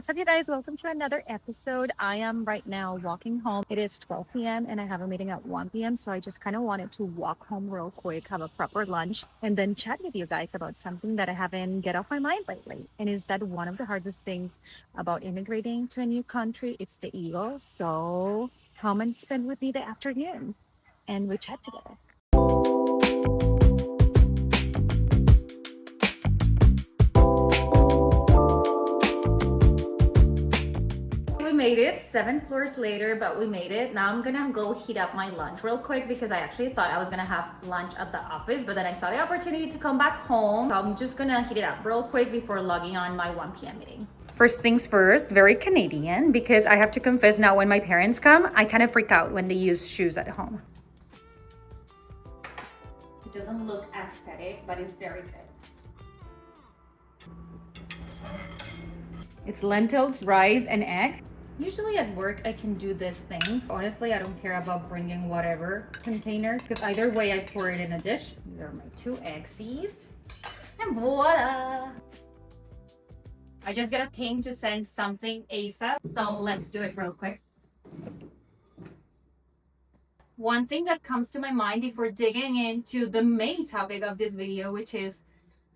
What's up, you guys? Welcome to another episode. I am right now walking home. It is 12 p.m. and I have a meeting at 1 p.m. So I just kind of wanted to walk home real quick, have a proper lunch, and then chat with you guys about something that I haven't get off my mind lately. And is that one of the hardest things about immigrating to a new country? It's the ego. So come and spend with me the afternoon and we chat together. We made it 7 floors later, but we made it. Now I'm gonna go heat up my lunch real quick because I actually thought I was gonna have lunch at the office, but then I saw the opportunity to come back home. So I'm just gonna heat it up real quick before logging on my 1 p.m. meeting. First things first, very Canadian, because I have to confess now, when my parents come, I kind of freak out when they use shoes at home. It doesn't look aesthetic, but it's very good. It's lentils, rice, and egg. Usually at work, I can do this thing. Honestly, I don't care about bringing whatever container because either way, I pour it in a dish. These are my 2 eggs. And voila! I just got a ping to send something ASAP. So let's do it real quick. One thing that comes to my mind before digging into the main topic of this video, which is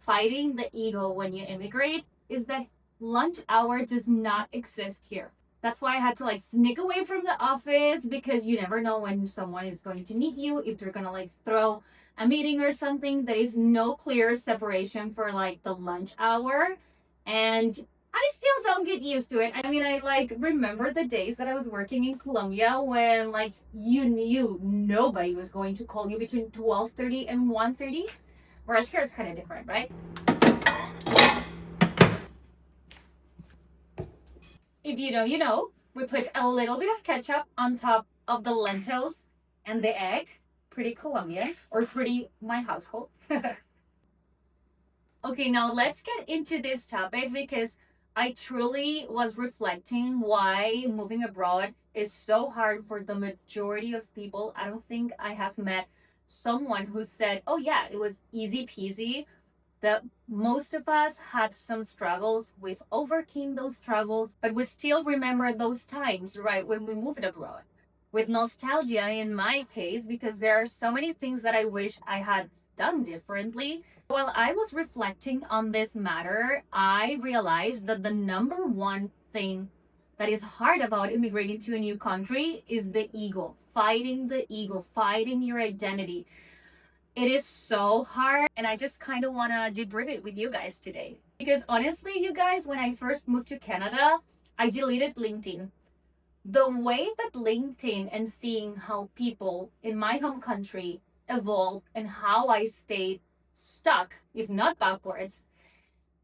fighting the ego when you immigrate, is that lunch hour does not exist here. That's why I had to sneak away from the office because you never know when someone is going to need you, if they're gonna throw a meeting or something. There is no clear separation for the lunch hour. And I still don't get used to it. I mean, I remember the days that I was working in Colombia when you knew nobody was going to call you between 12:30 and 1:30. Whereas here it's kind of different, right? If you know, you know. We put a little bit of ketchup on top of the lentils and the egg. Pretty Colombian, or pretty my household. Okay, now let's get into this topic because I truly was reflecting why moving abroad is so hard for the majority of people. I don't think I have met someone who said, oh yeah, it was easy peasy. That most of us had some struggles. We've overcame those struggles, but we still remember those times, right, when we moved abroad. With nostalgia in my case, because there are so many things that I wish I had done differently. While I was reflecting on this matter, I realized that the number one thing that is hard about immigrating to a new country is the ego, fighting your identity. It is so hard, and I just kind of want to debrief it with you guys today. Because honestly, you guys, when I first moved to Canada, I deleted LinkedIn. The way that LinkedIn and seeing how people in my home country evolved and how I stayed stuck, if not backwards,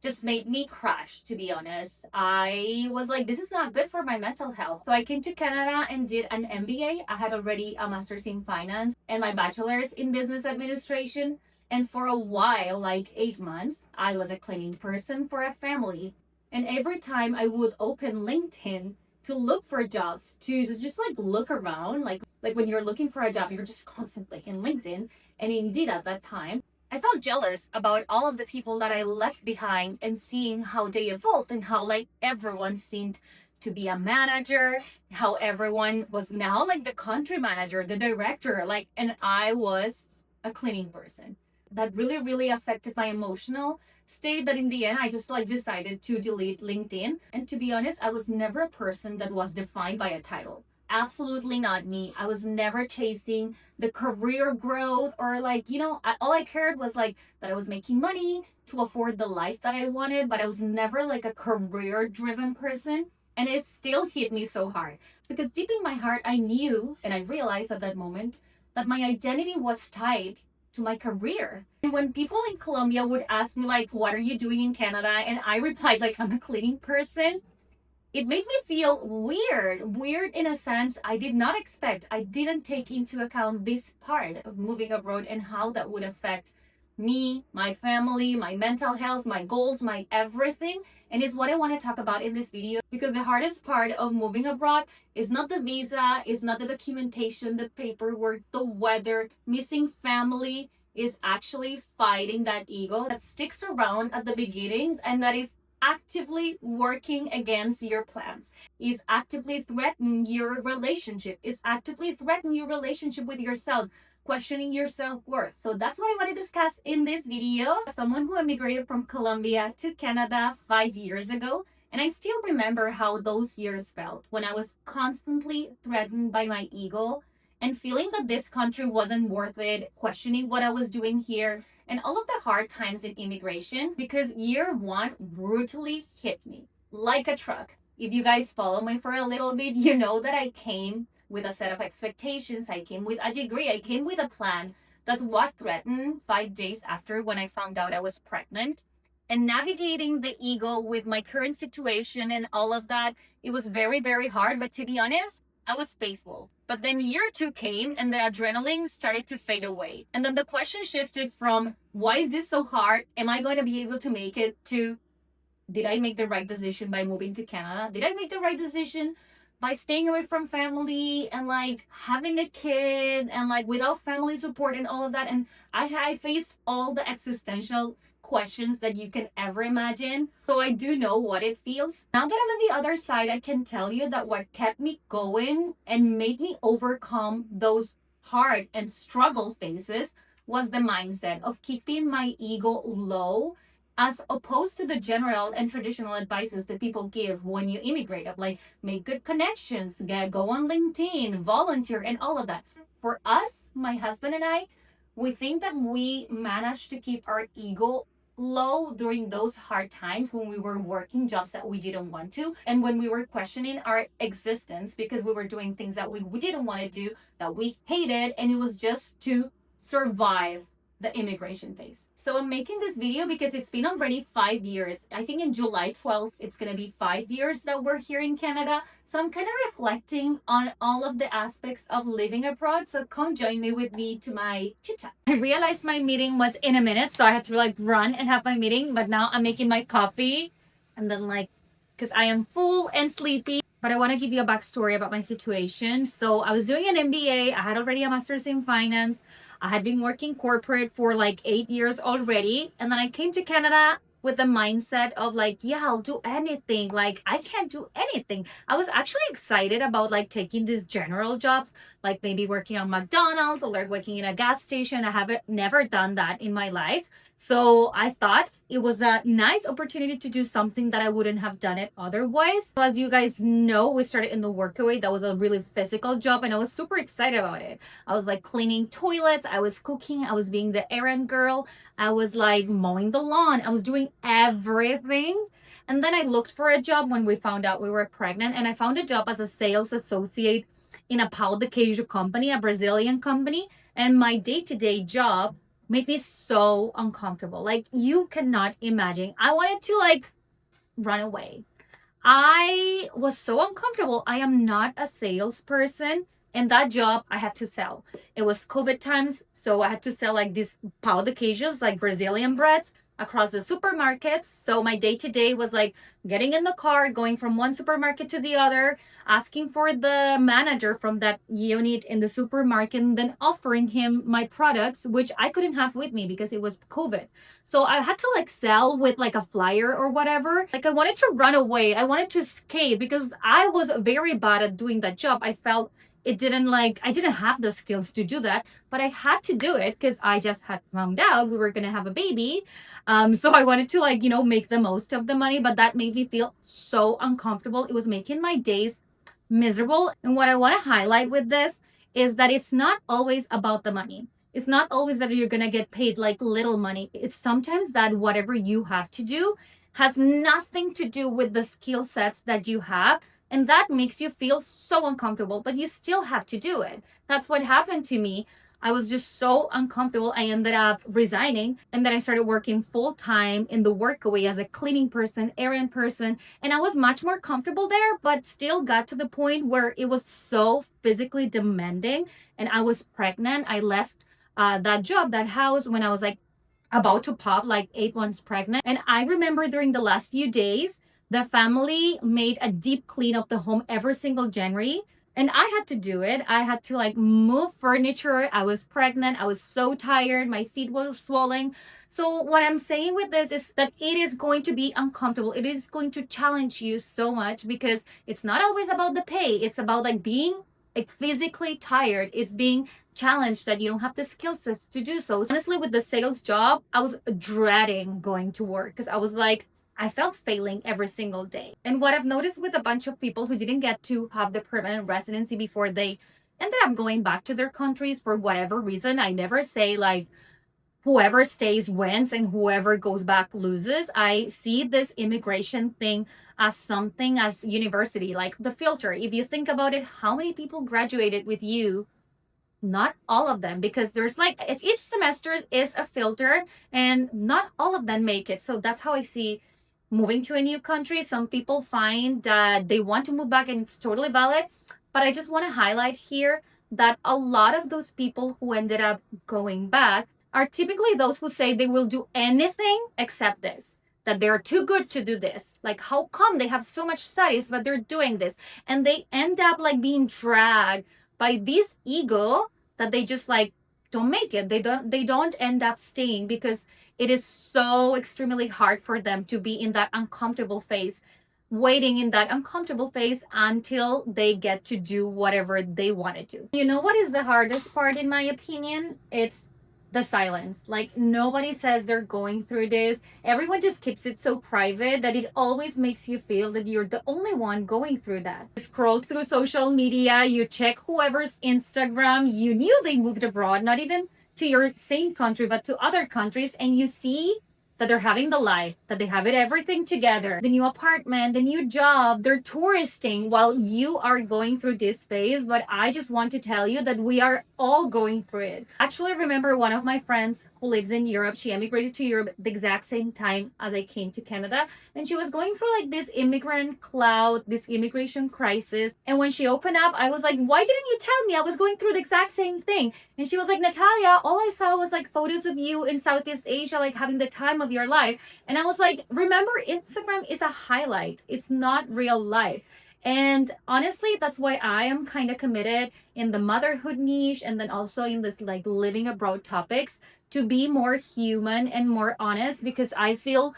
just made me crash, to be honest. I was like, this is not good for my mental health. So I came to Canada and did an MBA. I had already a master's in finance and my bachelor's in business administration. And for a while, 8 months, I was a cleaning person for a family. And every time I would open LinkedIn to look for jobs, to just look around, like when you're looking for a job, you're just constantly in LinkedIn. And indeed, at that time, I felt jealous about all of the people that I left behind and seeing how they evolved and how everyone seemed to be a manager, how everyone was now the country manager, the director, and I was a cleaning person. That really, really affected my emotional state, but in the end, I just decided to delete LinkedIn. And to be honest, I was never a person that was defined by a title. Absolutely not me. I was never chasing the career growth or all I cared was that I was making money to afford the life that I wanted, but I was never a career driven person. And it still hit me so hard because deep in my heart, I knew and I realized at that moment that my identity was tied to my career. And when people in Colombia would ask me what are you doing in Canada? And I replied I'm a cleaning person. It made me feel weird in a sense I did not expect. I didn't take into account this part of moving abroad and how that would affect me, my family, my mental health, my goals, my everything. And it's what I want to talk about in this video because the hardest part of moving abroad is not the visa, is not the documentation, the paperwork, the weather, missing family, is actually fighting that ego that sticks around at the beginning and that is actively working against your plans, is actively threatening your relationship, is actively threatening your relationship with yourself, questioning your self-worth. So that's what I want to discuss in this video. Someone who immigrated from Colombia to Canada 5 years ago, and I still remember how those years felt when I was constantly threatened by my ego and feeling that this country wasn't worth it, questioning what I was doing here, and all of the hard times in immigration, because year one brutally hit me like a truck. If you guys follow me for a little bit, you know that I came with a set of expectations. I came with a degree. I came with a plan. That's what threatened 5 days after when I found out I was pregnant. And navigating the ego with my current situation and all of that, it was very, very hard. But to be honest, I was faithful. But then year two came and the adrenaline started to fade away. And then the question shifted from, why is this so hard? Am I going to be able to make it, to, did I make the right decision by moving to Canada? Did I make the right decision by staying away from family and like having a kid and like without family support and all of that? And I faced all the existential questions that you can ever imagine. So I do know what it feels. Now that I'm on the other side, I can tell you that what kept me going and made me overcome those hard and struggle phases was the mindset of keeping my ego low, as opposed to the general and traditional advices that people give when you immigrate, of like make good connections, go on LinkedIn, volunteer, and all of that. For us, my husband and I, we think that we managed to keep our ego low during those hard times when we were working jobs that we didn't want to, and when we were questioning our existence because we were doing things that we didn't want to do, that we hated, and it was just to survive the immigration phase. So I'm making this video because it's been already 5 years. I think in July 12th, it's going to be 5 years that we're here in Canada. So I'm kind of reflecting on all of the aspects of living abroad. So come join me with me to my chit chat. I realized my meeting was in a minute, so I had to like run and have my meeting, but now I'm making my coffee and then like, because I am full and sleepy. But I want to give you a backstory about my situation. So I was doing an MBA. I had already a master's in finance. I had been working corporate for like 8 years already. And then I came to Canada with the mindset of like, yeah, I'll do anything. Like, I can't do anything. I was actually excited about like taking these general jobs, like maybe working on McDonald's or like working in a gas station. I haven't never done that in my life. So I thought it was a nice opportunity to do something that I wouldn't have done it otherwise. So as you guys know, we started in the workaway. That was a really physical job and I was super excited about it. I was like cleaning toilets, I was cooking, I was being the errand girl, I was like mowing the lawn, I was doing everything. And then I looked for a job when we found out we were pregnant, and I found a job as a sales associate in a pão de queijo company, a Brazilian company. And my day-to-day job made me so uncomfortable. Like, you cannot imagine. I wanted to like run away. I was so uncomfortable. I am not a salesperson. In that job, I had to sell. It was COVID times, so I had to sell like these pão de queijos, like Brazilian breads, across the supermarkets. So my day to day was like getting in the car, going from one supermarket to the other, asking for the manager from that unit in the supermarket, and then offering him my products, which I couldn't have with me because it was COVID. So I had to like sell with like a flyer or whatever. Like, I wanted to run away. I wanted to escape because I was very bad at doing that job. I felt it didn't like, I didn't have the skills to do that, but I had to do it because I just had found out we were going to have a baby. So I wanted to like, make the most of the money, but that made me feel so uncomfortable. It was making my days miserable. And what I want to highlight with this is that it's not always about the money. It's not always that you're going to get paid like little money. It's sometimes that whatever you have to do has nothing to do with the skill sets that you have. And that makes you feel so uncomfortable, but you still have to do it. That's what happened to me. I was just so uncomfortable. I ended up resigning, and then I started working full time in the workaway as a cleaning person, errand person. And I was much more comfortable there, but still got to the point where it was so physically demanding. And I was pregnant. I left that job, that house, when I was like about to pop, like 8 months pregnant. And I remember during the last few days, the family made a deep clean of the home every single January. And I had to do it. I had to like move furniture. I was pregnant. I was so tired. My feet were swollen. So what I'm saying with this is that it is going to be uncomfortable. It is going to challenge you so much because it's not always about the pay. It's about like being like physically tired. It's being challenged that you don't have the skill sets to do so. Honestly, with the sales job, I was dreading going to work because I was like, I felt failing every single day. And what I've noticed with a bunch of people who didn't get to have the permanent residency before they ended up going back to their countries for whatever reason, I never say like, whoever stays wins and whoever goes back loses. I see this immigration thing as something as university, like the filter. If you think about it, how many people graduated with you? Not all of them, because there's like each semester is a filter and not all of them make it. So that's how I see moving to a new country. Some people find that they want to move back and it's totally valid. But I just want to highlight here that a lot of those people who ended up going back are typically those who say they will do anything except this, that they're too good to do this. Like, how come they have so much studies, but they're doing this? And they end up like being dragged by this ego that they just like don't make it. They don't end up staying because it is so extremely hard for them to be in that uncomfortable phase, waiting in that uncomfortable phase until they get to do whatever they wanted to. You know what is the hardest part in my opinion? It's the silence. Like, nobody says they're going through this. Everyone just keeps it so private that it always makes you feel that you're the only one going through that. You scroll through social media, you check whoever's Instagram, you knew they moved abroad, not even to your same country, but to other countries, and you see that they're having the life, that they have it everything together, the new apartment, the new job, they're touristing while you are going through this phase. But I just want to tell you that we are all going through it. Actually, I remember one of my friends who lives in Europe, she emigrated to Europe the exact same time as I came to Canada. And she was going through like this immigrant cloud, this immigration crisis. And when she opened up, I was like, why didn't you tell me? I was going through the exact same thing. And she was like, Natalia, all I saw was like photos of you in Southeast Asia, like having the time of your life. And I was like, remember, Instagram is a highlight. It's not real life. And honestly, that's why I am kind of committed in the motherhood niche and then also in this like living abroad topics to be more human and more honest, because I feel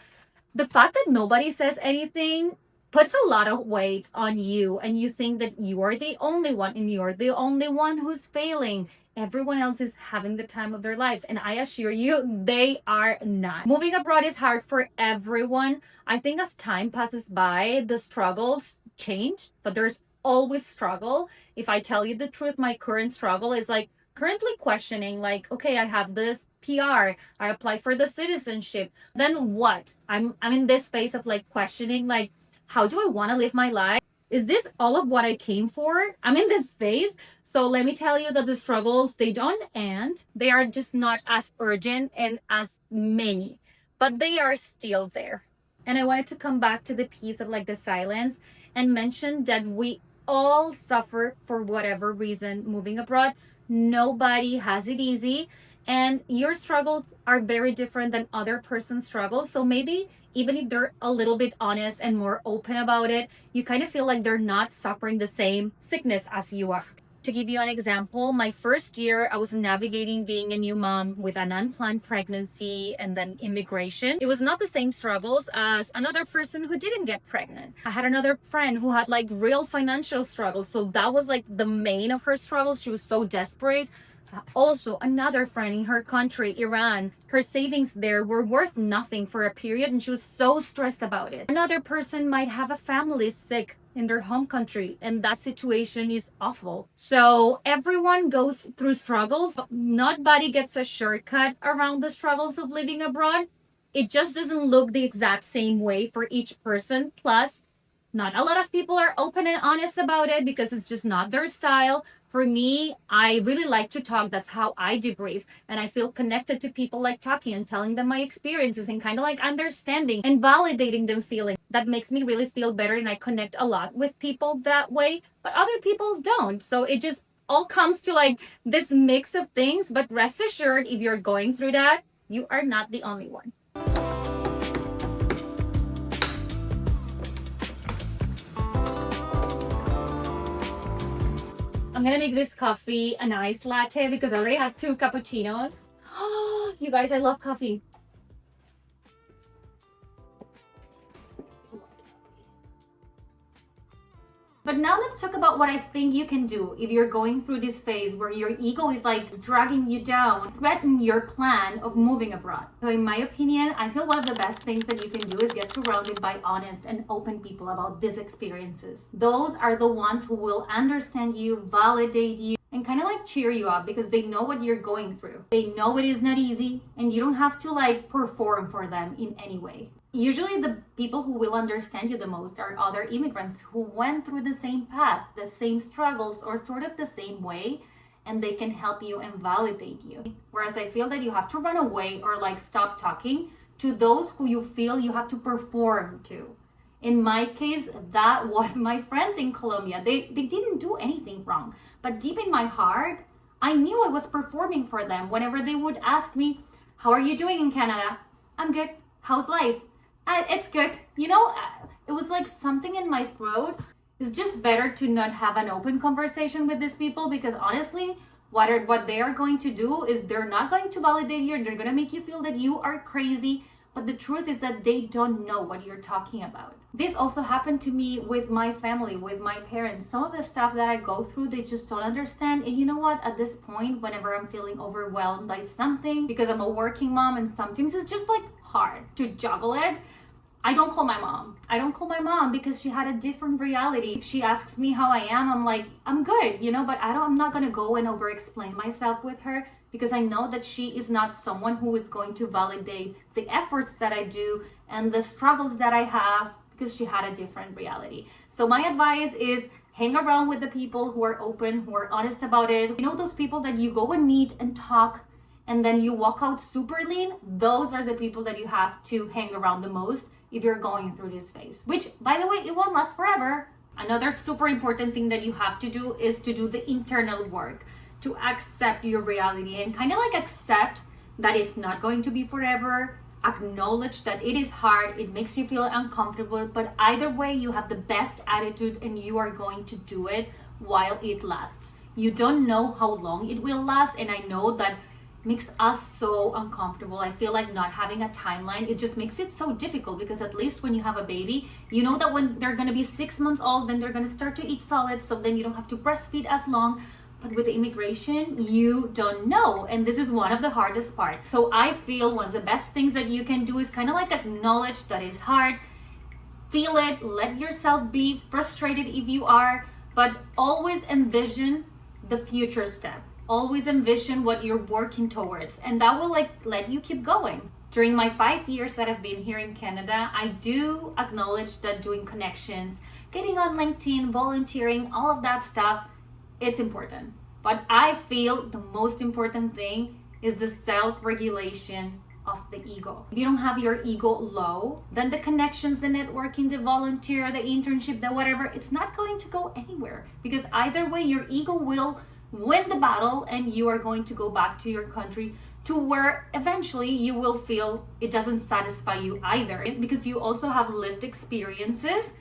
the fact that nobody says anything puts a lot of weight on you, and you think that you are the only one and you're the only one who's failing. Everyone else is having the time of their lives, and I assure you they are not. Moving abroad is hard for everyone. I think as time passes by the struggles change, but there's always struggle. If I tell you the truth, my current struggle is like currently questioning, like, okay, I have this PR, I applied for the citizenship, then what? I'm in this space of like questioning, like, how do I want to live my life? Is this all of what I came for? I'm in this space. So let me tell you that the struggles, they don't end. They are just not as urgent and as many, but they are still there. And I wanted to come back to the piece of like the silence and mention that we all suffer for whatever reason moving abroad. Nobody has it easy, and your struggles are very different than other person's struggles. So maybe even if they're a little bit honest and more open about it, you kind of feel like they're not suffering the same sickness as you are. To give you an example, my first year, I was navigating being a new mom with an unplanned pregnancy and then immigration. It was not the same struggles as another person who didn't get pregnant. I had another friend who had like real financial struggles. So that was like the main of her struggles. She was so desperate. Also, another friend in her country, Iran, her savings there were worth nothing for a period and she was so stressed about it. Another person might have a family sick in their home country and that situation is awful. So everyone goes through struggles. Nobody gets a shortcut around the struggles of living abroad. It just doesn't look the exact same way for each person. Plus, not a lot of people are open and honest about it because it's just not their style. For me, I really like to talk. That's how I debrief. And I feel connected to people like talking and telling them my experiences and kind of like understanding and validating them feeling. That makes me really feel better and I connect a lot with people that way. But other people don't. So it just all comes to like this mix of things. But rest assured, if you're going through that, you are not the only one. I'm gonna make this coffee an iced latte because I already had 2 cappuccinos. You guys, I love coffee. But now let's talk about what I think you can do if you're going through this phase where your ego is like dragging you down, threaten your plan of moving abroad. So in my opinion, I feel one of the best things that you can do is get surrounded by honest and open people about these experiences. Those are the ones who will understand you, validate you, and kind of like cheer you up because they know what you're going through. They know it is not easy and you don't have to like perform for them in any way. Usually the people who will understand you the most are other immigrants who went through the same path, the same struggles, or sort of the same way, and they can help you and validate you. Whereas I feel that you have to run away or like stop talking to those who you feel you have to perform to. In my case, that was my friends in Colombia. They didn't do anything wrong. But deep in my heart, I knew I was performing for them. Whenever they would ask me, how are you doing in Canada? I'm good. How's life? It's good. You know, it was like something in my throat. It's just better to not have an open conversation with these people because honestly, what they are going to do is they're not going to validate you. They're going to make you feel that you are crazy. But the truth is that they don't know what you're talking about. This also happened to me with my family, with my parents. Some of the stuff that I go through, they just don't understand. And you know what? At this point, whenever I'm feeling overwhelmed by something, because I'm a working mom and sometimes it's just like hard to juggle it, I don't call my mom. I don't call my mom because she had a different reality. If she asks me how I am, I'm like, I'm good, you know, but I'm not gonna go and over explain myself with her because I know that she is not someone who is going to validate the efforts that I do and the struggles that I have because she had a different reality. So my advice is hang around with the people who are open, who are honest about it. You know, those people that you go and meet and talk and then you walk out super lean, those are the people that you have to hang around the most if you're going through this phase, which by the way, it won't last forever. Another super important thing that you have to do is to do the internal work, to accept your reality and kind of like accept that it's not going to be forever, acknowledge that it is hard, it makes you feel uncomfortable, but either way, you have the best attitude and you are going to do it while it lasts. You don't know how long it will last, and I know that makes us so uncomfortable. I feel like not having a timeline, it just makes it so difficult because at least when you have a baby, you know that when they're gonna be 6 months old, then they're gonna start to eat solids, so then you don't have to breastfeed as long. But with the immigration, you don't know. And this is one of the hardest part. So I feel one of the best things that you can do is kind of like acknowledge that it's hard, feel it, let yourself be frustrated if you are, but always envision the future step. Always envision what you're working towards, and that will like let you keep going. During my 5 years that I've been here in Canada, I do acknowledge that doing connections, getting on LinkedIn, volunteering, all of that stuff, it's important. But I feel the most important thing is the self-regulation of the ego. If you don't have your ego low, then the connections, the networking, the volunteer, the internship, the whatever, it's not going to go anywhere because either way, your ego will win the battle and you are going to go back to your country to where eventually you will feel it doesn't satisfy you either because you also have lived experiences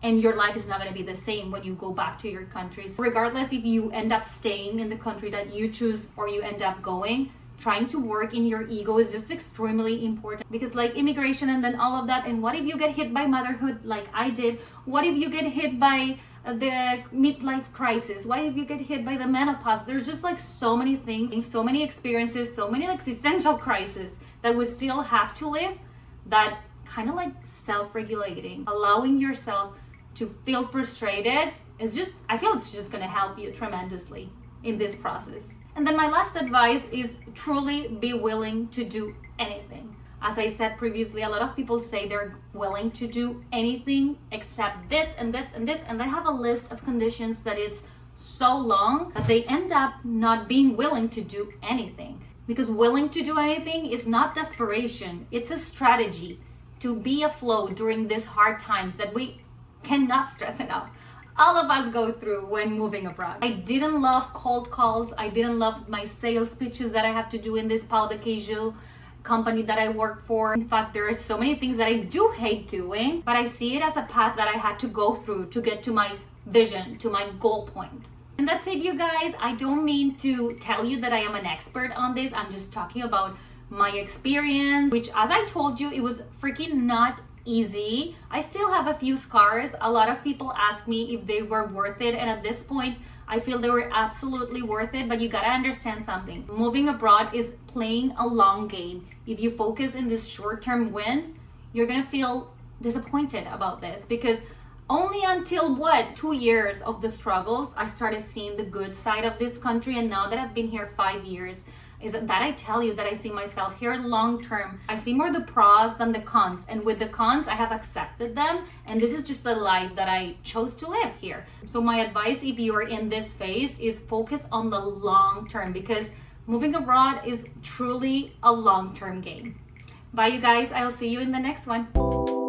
and your life is not going to be the same when you go back to your country. So regardless if you end up staying in the country that you choose or you end up going, trying to work in your ego is just extremely important because like immigration and then all of that, and what if you get hit by motherhood like I did? What if you get hit by the midlife crisis? Why if you get hit by the menopause? There's just like so many things, so many experiences, so many existential crises that we still have to live, that kind of like self-regulating, allowing yourself to feel frustrated is just, I feel it's just going to help you tremendously in this process. And then my last advice is truly be willing to do anything. As I said previously, a lot of people say they're willing to do anything except this and this and this, and they have a list of conditions that it's so long that they end up not being willing to do anything. Because willing to do anything is not desperation, it's a strategy to be afloat during these hard times that we cannot stress enough. All of us go through when moving abroad. I didn't love cold calls. I didn't love my sales pitches that I have to do in this Pau de Queijo company that I work for. In fact, there are so many things that I do hate doing, but I see it as a path that I had to go through to get to my vision, to my goal point. And that's it, you guys. I don't mean to tell you that I am an expert on this. I'm just talking about my experience, which as I told you, it was freaking not easy. I still have a few scars. A lot of people ask me if they were worth it, and at this point I feel they were absolutely worth it. But you gotta understand something. Moving abroad is playing a long game. If you focus in these short-term wins, you're gonna feel disappointed about this, because only until 2 years of the struggles, I started seeing the good side of this country. And now that I've been here 5 years, is that I tell you that I see myself here long term. I see more the pros than the cons. And with the cons, I have accepted them. And this is just the life that I chose to live here. So my advice, if you're in this phase, is focus on the long term, because moving abroad is truly a long term game. Bye, you guys. I'll see you in the next one.